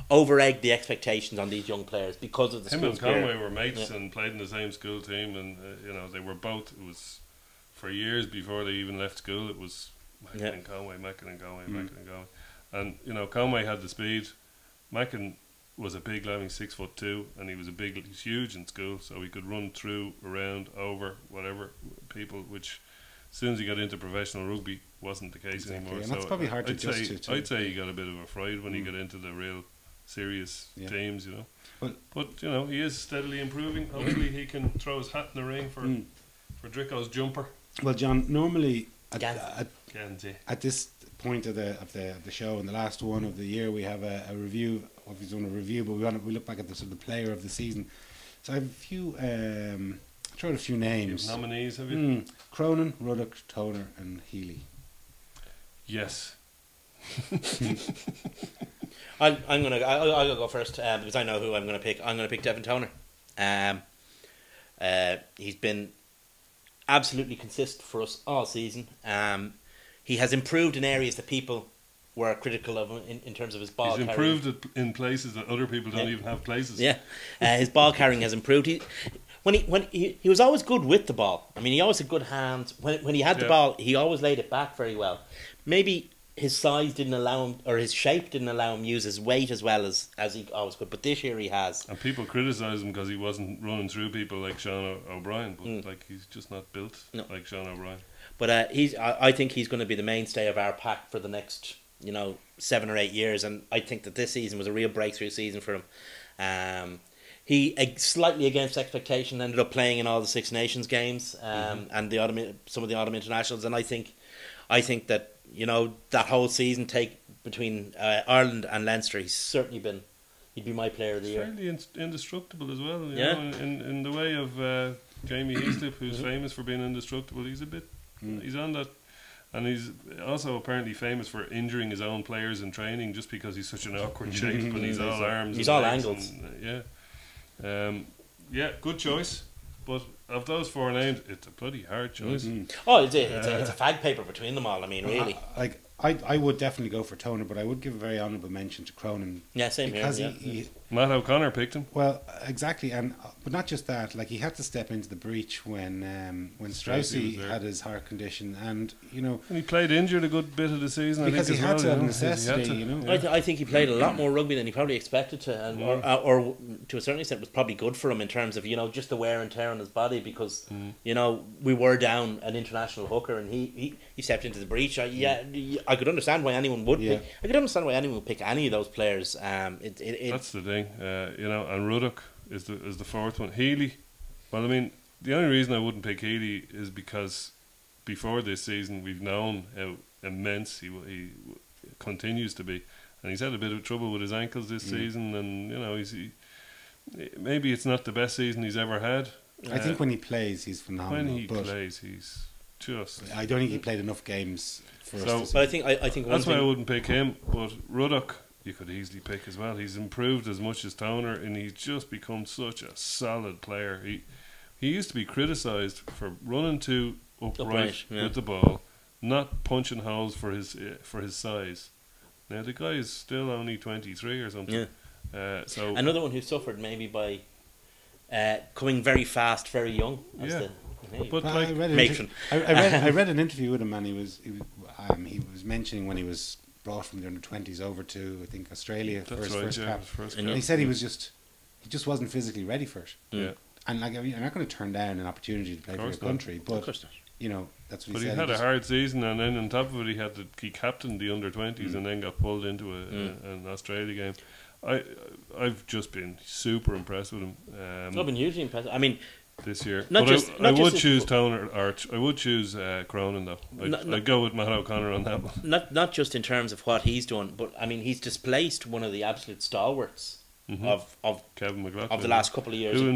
over-egged the expectations on these young players because of the Him school and spirit. Conway were mates and played in the same school team, and they were both. It was for years before they even left school. It was Mackin and Conway, Mackin and Conway, Mackin and Conway, and Conway had the speed. Mackin was a big lad, he's 6'2", and he's huge in school, so he could run through, around, over, whatever people, which as soon as he got into professional rugby wasn't the case anymore. And so that's probably hard to adjust to. I'd say he got a bit of a fright when he got into the real serious Yeah. teams, you know. Well- But you know, he is steadily improving. Hopefully, he can throw his hat in the ring for Dricko's jumper. Well, John, normally Gans. Guarantee. at this point of the show, in the last one of the year, we have a review. Well, we've done a review, but we look back at the sort of the player of the season. So I have a few. I tried a few names. Nominees, have you? Cronin, Ruddock, Toner, and Healy. Yes. I'll go first because I know who I'm gonna pick. I'm gonna pick Devin Toner. He's been absolutely consistent for us all season. He has improved in areas that people were critical of him in terms of his ball He's carrying. improved it in places that other people don't Yeah. even have places. Yeah, his ball carrying has improved. He was always good with the ball. I mean, he always had good hands. When he had the Yeah. ball, he always laid it back very well. Maybe his size didn't allow him, or his shape didn't allow him use his weight as well as he always could. But this year he has. And people criticise him because he wasn't running through people like Sean O'Brien, but like he's just not built No. like Sean O'Brien. But I think he's going to be the mainstay of our pack for the next 7 or 8 years, and I think that this season was a real breakthrough season for him. He slightly against expectation ended up playing in all the Six Nations games and some of the autumn internationals, and I think that that whole season between Ireland and Leinster, he'd be my player of the year. Fairly indestructible as well. You Yeah. know, in the way of Jamie Heaslip, who's famous for being indestructible. He's a bit. He's on that. And he's also apparently famous for injuring his own players in training just because he's such an awkward shape and he's all arms. He's and all legs angles. Yeah, good choice. But of those four names, it's a bloody hard choice. Oh, it's a fag paper between them all. I mean, really. I would definitely go for Toner, but I would give a very honourable mention to Cronin. Yeah, same here. Because Yeah. he Matt O'Connor picked him. well, exactly, and but not just that. Like he had to step into the breach when Straussy was Straussy there. had his heart condition, and And he played injured a good bit of the season. because I he think had as to well, have you know, necessity, because he had to. I think he played a lot more rugby than he probably expected to, and or to a certain extent was probably good for him in terms of just the wear and tear on his body because we were down an international hooker and he stepped into the breach. I could understand why anyone would. Yeah. I could understand why anyone would pick any of those players. That's the thing, and Ruddock is the fourth one. Healy, well, I mean, the only reason I wouldn't pick Healy is because before this season we've known how immense he continues to be, and he's had a bit of trouble with his ankles this season, and maybe it's not the best season he's ever had. I think when he plays, he's phenomenal. When he but plays, he's just. I don't think he played enough games for us. So- To see. But I think one That's why I thing. wouldn't pick him. But Ruddock, you could easily pick as well. He's improved as much as Toner, and he's just become such a solid player. He used to be criticised for running too upright yeah. with the ball, not punching holes for his size. Now the guy is still only 23 or something. Yeah. So Another one who suffered maybe by coming very fast, very young. Yeah. But Well, like, I read, Matron. I read an interview with him, and he was mentioning when he was brought from the under-20s over to I think Australia for that's his right. first Yeah, cap. his first And cap. He said he just wasn't physically ready for it. Yeah. And like you're not going to turn down an opportunity to play for your course not. country, Of but course not. that's what But he he said. had a just- hard season, and then on top of it, he captained the under-20s, and then got pulled into an Australia game. I've just been super impressed with him. I've been hugely impressed. I mean, This year, Not but just- I not would just choose his- Toner or I would choose Cronin though. I'd go with Matt O'Connor on that one. not just in terms of what he's done, but I mean he's displaced one of the absolute stalwarts of Kevin McLaughlin the last couple of years. Who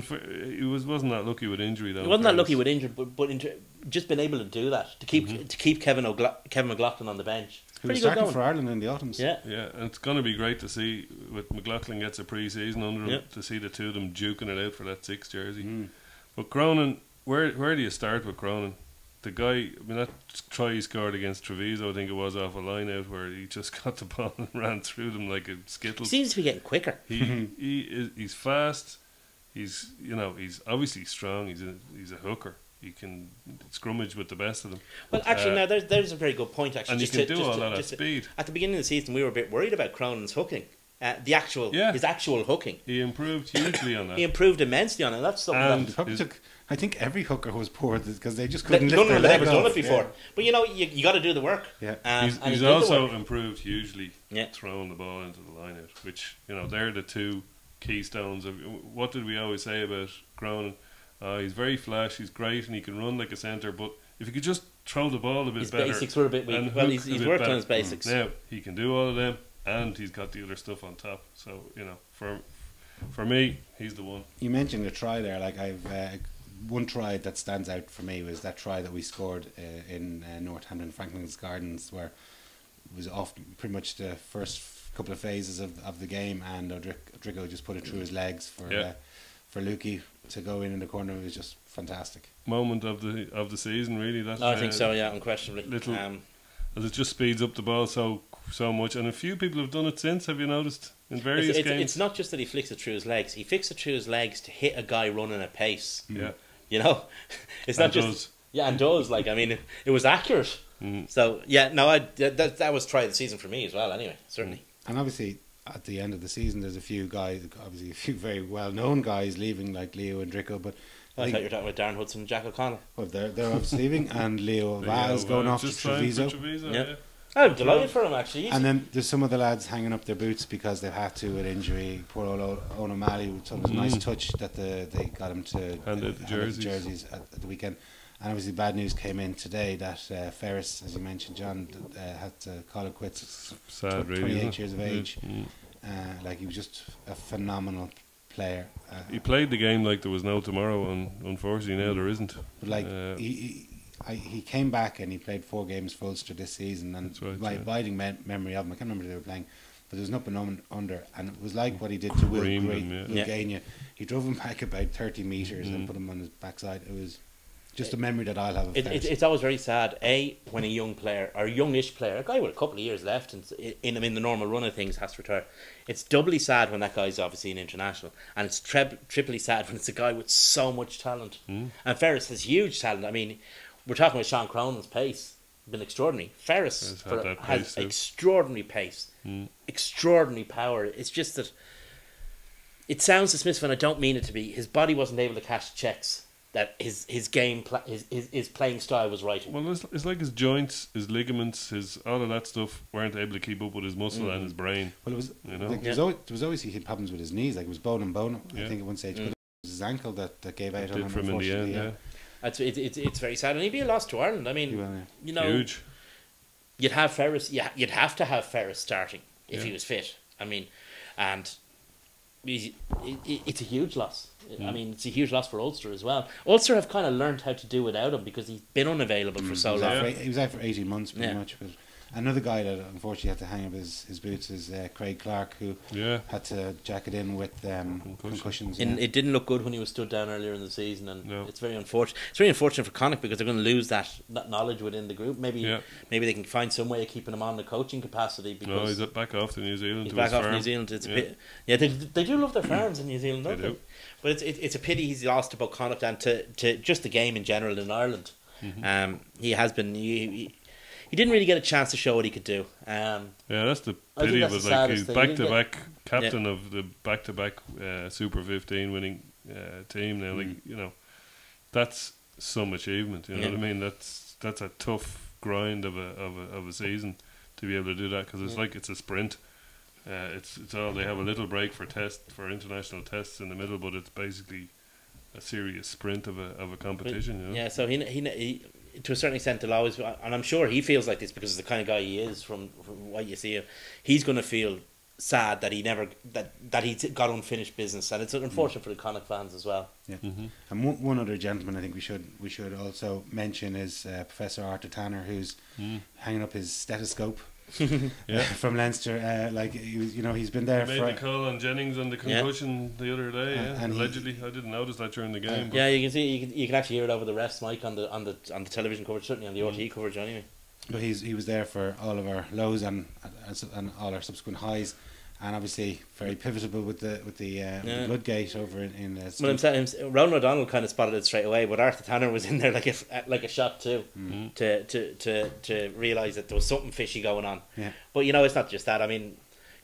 he wasn't that lucky with injury though. He wasn't that lucky with injury, but just been able to do that to keep Kevin McLaughlin on the bench. He was Pretty good starting going. for Ireland in the autumns. Yeah. Yeah, and it's going to be great to see with McLaughlin gets a pre-season under him Yeah. to see the two of them duking it out for that 6 jersey. But Cronin, where do you start with Cronin? The guy, I mean, that try he scored against Treviso, I think it was off a line out where he just got the ball and ran through them like a skittle. He seems to be getting quicker. He's fast. He's obviously strong. He's a hooker. He can scrummage with the best of them. Well, actually, now there's a very good point. Actually, And he just can to- do just all to- that at just to- speed. At the beginning of the season, we were a bit worried about Cronin's hooking. his actual hooking. He improved hugely on that. He improved immensely on it. That's something And that It probably took. I think every hooker was poor because they just none couldn't of lift their them had leg ever done off. it before. Yeah. But you got to do the work. Yeah. And He's he did the also work. improved hugely Yeah. throwing the ball into the line out, which, they're the two keystones of what did we always say about Cronin? He's very flash, he's great, and he can run like a centre, but if he could just throw the ball a bit His better. basics were a bit weak. and Well, hook he's a bit worked better. on his basics. Now, he can do all of them, and he's got the other stuff on top. So, for me, he's the one. You mentioned a try there. Like I've one try that stands out for me was that try that we scored in Northampton Franklin's Gardens, where it was off pretty much the first couple of phases of the game, and Odrigo just put it through his legs for Lukey to go in the corner. It was just fantastic. Moment of the season, really. That, I think so, yeah, unquestionably. As it just speeds up the ball so much, and a few people have done it since. Have you noticed in various games? It's not just that he flicks it through his legs. He flicks it through his legs to hit a guy running at pace. Yeah, It's not just does. yeah, and does like I mean it was accurate. So yeah, no, that was try of the season for me as well. Anyway, certainly. And obviously, at the end of the season, there's a few guys, obviously a few very well-known guys leaving, like Leo and Drico. But I thought you were talking about Darren Hudson and Jack O'Connell. Well, they're obviously leaving, and Leo Vaz going off to just signed for Treviso. Treviso, Yeah. yeah. I'm delighted for him actually. And then there's some of the lads hanging up their boots because they've had to with injury. Poor old Owen O'Malley, it was a nice touch that they got him to Hand out the jerseys at the weekend. And obviously bad news came in today that Ferris, as you mentioned, John, had to call it quits. Sad, really. 28 years of age. Like he was just a phenomenal player. He played the game like there was no tomorrow, and unfortunately now there isn't. But like he came back and he played 4 games for Ulster this season, and right, my yeah. abiding memory of him, I can't remember who they were playing, but there was an up and under, and it was like what he did to Will Greenman, yeah. Gagnia. He drove him back about 30 metres and put him on his backside. It was just a memory that I'll have of Ferris. It's always very sad. When a young player or a youngish player, a guy with a couple of years left and in the normal run of things has to retire. It's doubly sad when that guy's obviously an international, and it's triply sad when it's a guy with so much talent. And Ferris has huge talent. I mean, we're talking about Sean Cronin's pace, been extraordinary. Ferris has extraordinary pace, extraordinary power. It's just that it sounds dismissive, and I don't mean it to be. His body wasn't able to cash checks. That his game, his playing style was right. Well, it's like his joints, his ligaments, his all of that stuff weren't able to keep up with his muscle and his brain. Well, it was like, there was always he had problems with his knees. Like it was bone and bone. Yeah. I think at one stage, but it was his ankle that gave out on him. For him in the end, yeah. It's very sad, and he'd be a loss to Ireland. I mean, Huge. You'd have Ferris. You'd have to have Ferris starting if he was fit. I mean, and it's a huge loss. I mean, it's a huge loss for Ulster as well. Ulster have kind of learned how to do without him because he's been unavailable for so long. He was out for 18 months pretty much. But another guy that unfortunately had to hang up his boots is Craig Clark, who had to jack it in with concussions. It didn't look good when he was stood down earlier in the season, and it's very unfortunate. It's very unfortunate for Connacht because they're going to lose that knowledge within the group. Maybe they can find some way of keeping him on the coaching capacity. Because he's back off to New Zealand. He's back off New Zealand. It's a pity. Yeah, they do love their farms in New Zealand, don't they? Do. But it's a pity he's lost to both Connacht and to just the game in general in Ireland. He has been. He didn't really get a chance to show what he could do. That's the pity of it. Like he's back-to-back captain of the back-to-back Super 15 winning team now. Like that's some achievement. You know what I mean? That's a tough grind of a season to be able to do that because it's like it's a sprint. It's all they have a little break for international tests in the middle, but it's basically a serious sprint of a competition. Yeah, so he to a certain extent, they'll always, and I'm sure he feels like this because of the kind of guy he is. From what you see, he's going to feel sad that he never that he got unfinished business, and it's unfortunate for the Connacht fans as well. Yeah, and one other gentleman I think we should also mention is Professor Arthur Tanner, who's hanging up his stethoscope. From Leinster, like he's been there. He made the call on Jennings on the concussion the other day. And allegedly, I didn't notice that during the game. Yeah, you can see you can actually hear it over the refs mic on the television coverage, certainly on the RTE coverage anyway. But he was there for all of our lows and all our subsequent highs. And obviously very pivotal with the Bloodgate over in Ronan O'Donnell kind of spotted it straight away, but Arthur Tanner was in there like a shot too, to realise that there was something fishy going on. Yeah. But it's not just that. I mean,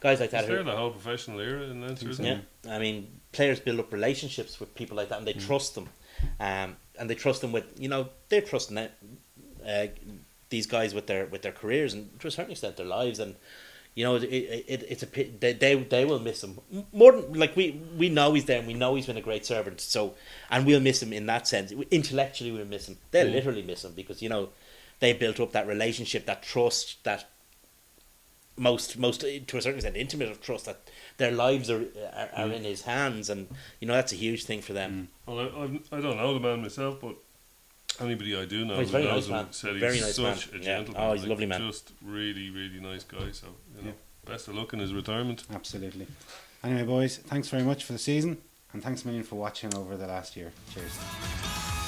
guys like that. He's there the whole professional era in Leinster, isn't Yeah, I mean, players build up relationships with people like that, and they trust them, and they trust them with, you know, they're trusting these guys with their careers and to a certain extent their lives, and you know it's they will miss him more than, like, we know he's there and we know he's been a great servant, so, and we'll miss him in that sense. Intellectually we'll miss him. They'll literally miss him, because you know they built up that relationship, that trust, that most to a certain extent intimate of trust, that their lives are in his hands, and you know that's a huge thing for them. Well, I don't know the man myself, but anybody I do know he's a who very knows nice him man. said Very he's nice such man. a Yeah. gentleman. Oh, he's a lovely man. Just really, really nice guy. So, you know, best of luck in his retirement. Absolutely. Anyway, boys, thanks very much for the season, and thanks a million for watching over the last year. Cheers.